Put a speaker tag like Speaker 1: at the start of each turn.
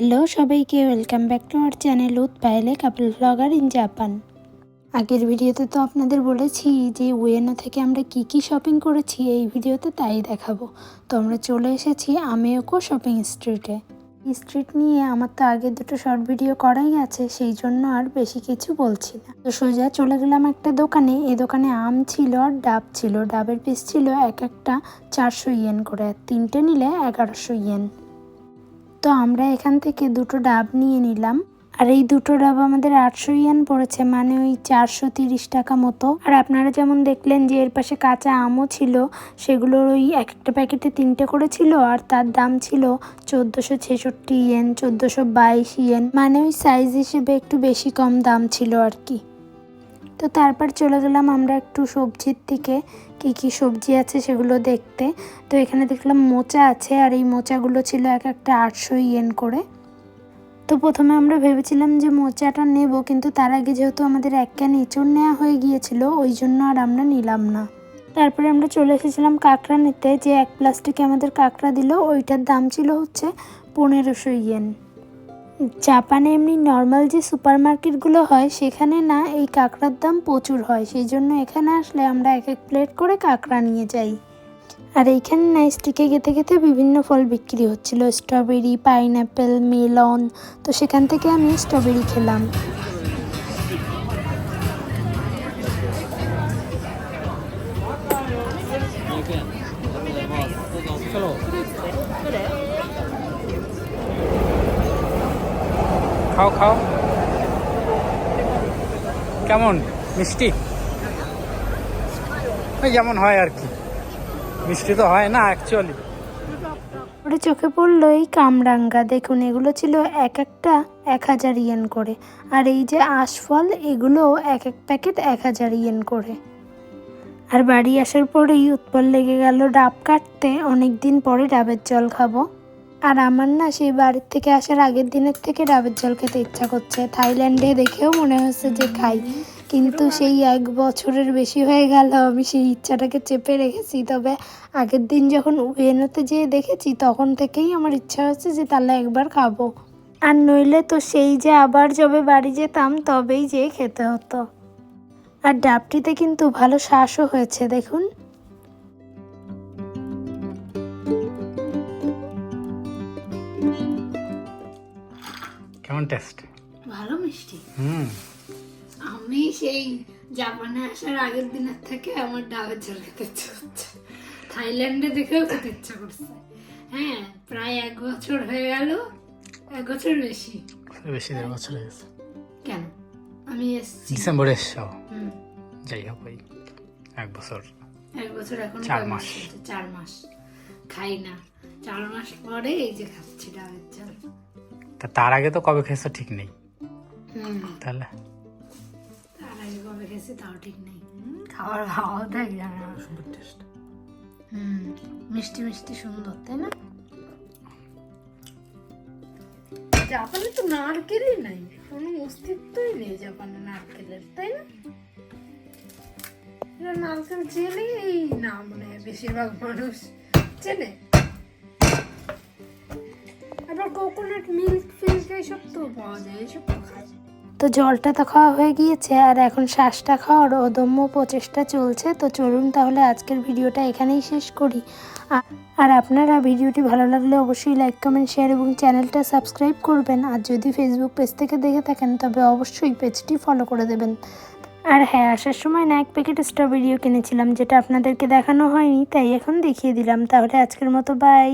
Speaker 1: Hello সবাইকে, welcome back to our channel উৎপাইলে couple blogger in Japan. আগের ভিডিওতে তো আপনাদের বলেছি যে উয়েনো থেকে আমরা কি শপিং করেছি, এই ভিডিওতে তাই দেখাবো। তো আমরা চলে এসেছি আমেয়োকো শপিং স্ট্রিটে। স্ট্রিট নিয়ে আমার তো আগে দুটো শর্ট ভিডিও করাই আছে, সেই জন্য আর বেশি কিছু বলছি না। তো সোজা চলে গেলাম একটা দোকানে। এই দোকানে আম ছিল আর ডাব ছিল। ডাবের পিস ছিল এক একটা 400 ইয়েন করে, আর তিনটে নিলে 1100 ইয়েন। তো আমরা এখান থেকে দুটো ডাব নিয়ে নিলাম, আর এই দুটো ডাব আমাদের 800 ইয়েন পড়েছে, মানে ওই 430 টাকা মতো। আর আপনারা যেমন দেখলেন যে এর পাশে কাঁচা আমও ছিল, সেগুলোর ওই এক একটা প্যাকেটে 3টে করে ছিল, আর তার দাম ছিল 1466 ইয়েন, 1422 ইয়েন, মানে ওই সাইজ হিসেবে একটু বেশি কম দাম ছিল আর কি। তো তারপর চলে গেলাম আমরা একটু সবজির দিকে, কি সবজি আছে সেগুলো দেখতে। তো এখানে দেখলাম মোচা আছে, আর এই মোচাগুলো ছিল এক একটা 800 ইয়েন করে। তো প্রথমে আমরা ভেবেছিলাম যে মোচাটা নেব, কিন্তু তার আগে যেহেতু আমাদের এক ক্যান এঁচড় নেওয়া হয়ে গিয়েছিল, ওই জন্য আর আমরা নিলাম না। তারপরে আমরা চলে এসেছিলাম কাঁকড়া নিতে। যে এক প্লাস্টিকে আমাদের কাঁকড়া দিল, ওইটার দাম ছিল হচ্ছে 1500 ইয়েন। জাপানে এমনি নর্মাল যে সুপার মার্কেটগুলো হয় সেখানে না এই কাঁকড়ার দাম প্রচুর হয়, সেই জন্য এখানে আসলে আমরা এক এক প্লেট করে কাঁকড়া নিয়ে যাই। আর এইখানে না স্টিকে গেতে গেতে বিভিন্ন ফল বিক্রি হচ্ছিল, স্ট্রবেরি, পাইনঅ্যাপেল, মেলন। তো সেখান থেকে আমি স্ট্রবেরি খেলাম।
Speaker 2: খাও খাও, কেমন মিষ্টি? ওই যেমন হয় আর কি, মিষ্টি তো হয় না অ্যাকচুয়ালি।
Speaker 1: ওটা চোখে পড়লো এই কামরাঙ্গা, দেখুন এগুলো ছিল এক একটা 1000 ইয়েন করে। আর এই যে আশফল, এগুলো এক এক প্যাকেট 1000 ইয়েন করে। আর বাড়ি আসার পরেই উৎপল লেগে গেল ডাব কাটতে, অনেক দিন পরে ডাবের জল খাবো। আর আমার না সেই বাড়ির থেকে আসার আগের দিনের থেকে ডাবের জল খেতে ইচ্ছা করছে। থাইল্যান্ডে দেখেও মনে হচ্ছে যে খাই, কিন্তু সেই 1 বছরের বেশি হয়ে গেল আমি সেই ইচ্ছাটাকে চেপে রেখেছি। তবে আগের দিন যখন উয়েনোতে যেয়ে দেখেছি, তখন থেকেই আমার ইচ্ছা হচ্ছে যে তাহলে একবার খাবো। আর নইলে তো সেই যে আবার যবে বাড়ি যেতাম তবেই যেয়ে খেতে হতো। আর ডাবটিতে কিন্তু ভালো শ্বাসও হয়েছে, দেখুন।
Speaker 2: কেমন টেস্ট?
Speaker 1: ভালো মিষ্টি। আমি সেই জাপানে আসার আগের দিনের থেকে আমার ডাবের জল খেতে ইচ্ছা করছে। থাইল্যান্ডে দেখেও খেতে ইচ্ছা করছে। হ্যাঁ, প্রায় 1 বছর হয়ে গেল, 1 বছর বেশি,
Speaker 2: 1.5 বছর হয়ে গেছে।
Speaker 1: কেন আমি এসেছি
Speaker 2: ডিসেম্বরে এসছো? যাই হোক, ওই 1 বছর
Speaker 1: 1 বছর এখন
Speaker 2: 4 মাস।
Speaker 1: 4 মাস খাই না, 4 মাস পরে এই যে খাচ্ছি ডাবের জল।
Speaker 2: তার আগে তো কবে খেয়েছো ঠিক নেই, তাহলে
Speaker 1: তার আগে কবে খেয়েছি তাও ঠিক নেই। খাবার ভাবাও দেখ, জানে না সুন্দর টেস্ট। মিষ্টি মিষ্টি সুন্দর, তাই না? জাপানে তো নারকেলই নাই, কোনো অস্তিত্বই নেই জাপানে নারকেলের, তাই না? নারকেল চেনেই না মনে হয় বেশিরভাগ মানুষ চেনে। আবার কোকোনাট মিল্ক ফিল্ক এইসব তো পাওয়া যায়, এইসব তো খায়। তো জলটা তো খাওয়া হয়ে গিয়েছে, আর এখন শ্বাসটা খাওয়ার অদম্য প্রচেষ্টা চলছে। তো চলুন তাহলে আজকের ভিডিওটা এখানেই শেষ করি। আর আপনারা ভিডিওটি ভালো লাগলে অবশ্যই লাইক, কমেন্ট, শেয়ার এবং চ্যানেলটা সাবস্ক্রাইব করবেন। আর যদি ফেসবুক পেজ থেকে দেখে থাকেন তবে অবশ্যই পেজটি ফলো করে দেবেন। আর হ্যাঁ, আসার সময় না 1 প্যাকেট স্ট্রবেরিও কিনেছিলাম, যেটা আপনাদেরকে দেখানো হয়নি, তাই এখন দেখিয়ে দিলাম। তাহলে আজকের মতো বাই।